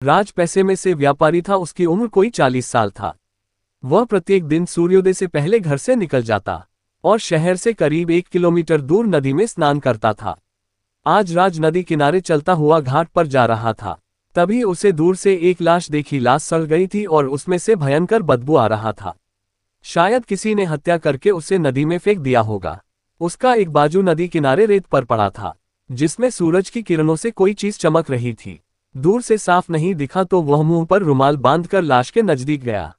राज पैसे में से व्यापारी था, उसकी उम्र कोई 40 साल था। वह प्रत्येक दिन सूर्योदय से पहले घर से निकल जाता और शहर से करीब 1 किलोमीटर दूर नदी में स्नान करता था। आज राज नदी किनारे चलता हुआ घाट पर जा रहा था। तभी उसे दूर से एक लाश देखी। लाश सड़ गई थी और उसमें से भयंकर बदबू आ रहा था। शायद किसी ने हत्या करके उसे नदी में फेंक दिया होगा। उसका एक बाजू नदी किनारे रेत पर पड़ा था, जिसमें सूरज की किरणों से कोई चीज चमक रही थी। दूर से साफ नहीं दिखा तो वह मुंह पर रुमाल बांधकर लाश के नजदीक गया।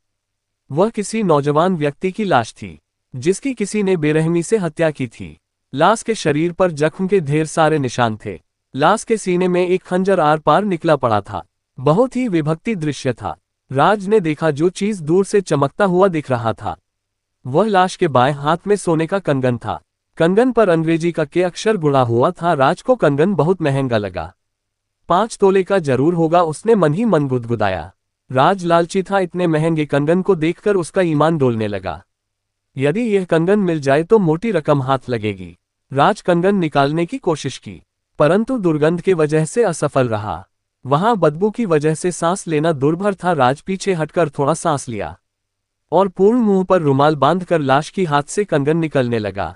वह किसी नौजवान व्यक्ति की लाश थी, जिसकी किसी ने बेरहमी से हत्या की थी। लाश के शरीर पर जख्म के ढेर सारे निशान थे। लाश के सीने में एक खंजर आर पार निकला पड़ा था। बहुत ही विभक्ति दृश्य था। राज ने देखा जो चीज दूर से चमकता हुआ दिख रहा था, वह लाश के बाएं हाथ में सोने का कंगन था। कंगन पर अंग्रेजी का के अक्षर गुणा हुआ था। राज को कंगन बहुत महंगा लगा। 5 तोले का जरूर होगा, उसने मन ही मन गुदगुदाया। राज लालची था, इतने महंगे कंगन को देखकर उसका ईमान डोलने लगा। यदि यह कंगन मिल जाए तो मोटी रकम हाथ लगेगी। राज कंगन निकालने की कोशिश की, परंतु दुर्गंध के वजह से असफल रहा। वहां बदबू की वजह से सांस लेना दुर्भर था। राज पीछे हटकर थोड़ा सांस लिया और पूर्ण मुंह पर रुमाल बांधकर लाश की हाथ से कंगन निकलने लगा।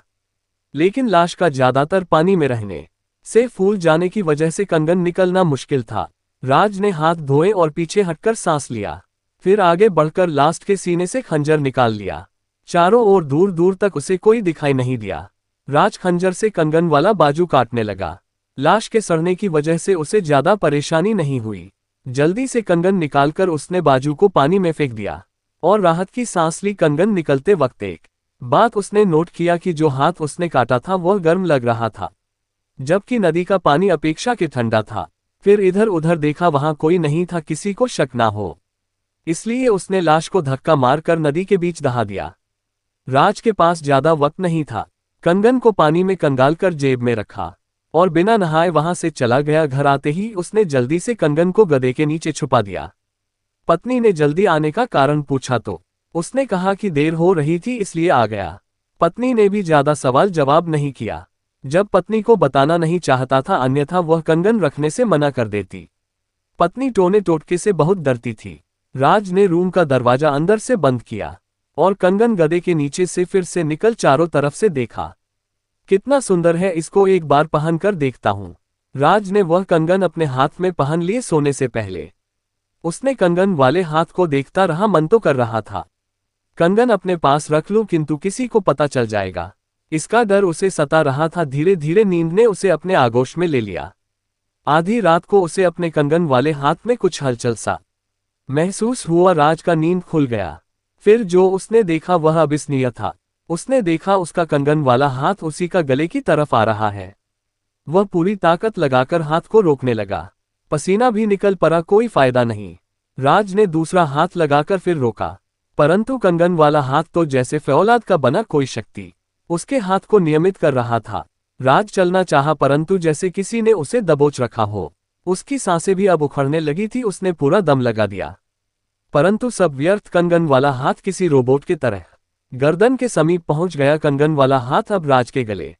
लेकिन लाश का ज्यादातर पानी में रहने से फूल जाने की वजह से कंगन निकलना मुश्किल था। राज ने हाथ धोए और पीछे हटकर सांस लिया। फिर आगे बढ़कर लास्ट के सीने से खंजर निकाल लिया। चारों ओर दूर दूर तक उसे कोई दिखाई नहीं दिया। राज खंजर से कंगन वाला बाजू काटने लगा। लाश के सड़ने की वजह से उसे ज्यादा परेशानी नहीं हुई। जल्दी से कंगन निकालकर उसने बाजू को पानी में फेंक दिया और राहत की सांस ली। कंगन निकलते वक्त एक बात उसने नोट किया कि जो हाथ उसने काटा था वह गर्म लग रहा था, जबकि नदी का पानी अपेक्षा के ठंडा था। फिर इधर उधर देखा, वहां कोई नहीं था, किसी को शक ना हो, इसलिए उसने लाश को धक्का मारकर नदी के बीच दहा दिया। राज के पास ज्यादा वक्त नहीं था। कंगन को पानी में कंगालकर जेब में रखा और बिना नहाए वहां से चला गया। घर आते ही उसने जल्दी से कंगन को गधे के नीचे छुपा दिया। पत्नी ने जल्दी आने का कारण पूछा तो उसने कहा कि देर हो रही थी इसलिए आ गया। पत्नी ने भी ज्यादा सवाल जवाब नहीं किया। जब पत्नी को बताना नहीं चाहता था, अन्यथा वह कंगन रखने से मना कर देती। पत्नी टोने टोटके से बहुत डरती थी। राज ने रूम का दरवाजा अंदर से बंद किया और कंगन गधे के नीचे से फिर से निकल चारों तरफ से देखा। कितना सुंदर है, इसको एक बार पहन कर देखता हूं। राज ने वह कंगन अपने हाथ में पहन लिए। सोने से पहले उसने कंगन वाले हाथ को देखता रहा, मन तो कर रहा था कंगन अपने पास रख लूं, किंतु किसी को पता चल जाएगा, इसका डर उसे सता रहा था। धीरे धीरे नींद ने उसे अपने आगोश में ले लिया। आधी रात को उसे अपने कंगन वाले हाथ में कुछ हलचल सा महसूस हुआ। राज का नींद खुल गया। फिर जो उसने देखा वह अविश्वसनीय था। उसने देखा उसका कंगन वाला हाथ उसी का गले की तरफ आ रहा है। वह पूरी ताकत लगाकर हाथ को रोकने लगा। पसीना भी निकल पड़ा, कोई फायदा नहीं। राज ने दूसरा हाथ लगाकर फिर रोका, परंतु कंगन वाला हाथ तो जैसे फौलाद का बना कोई शक्ति उसके हाथ को नियमित कर रहा था। राज चलना चाहा, परंतु जैसे किसी ने उसे दबोच रखा हो। उसकी सांसें भी अब उखड़ने लगी थी। उसने पूरा दम लगा दिया, परंतु सब व्यर्थ। कंगन वाला हाथ किसी रोबोट की तरह गर्दन के समीप पहुंच गया। कंगन वाला हाथ अब राज के गले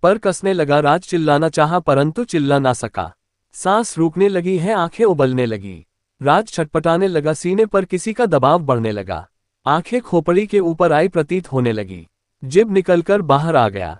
पर कसने लगा। राज चिल्लाना चाहा, परंतु चिल्ला ना सका। सांस रुकने लगी है, आंखें उबलने लगी। राज छटपटाने लगा, सीने पर किसी का दबाव बढ़ने लगा। आंखें खोपड़ी के ऊपर आई प्रतीत होने लगी। जिभ निकलकर बाहर आ गया।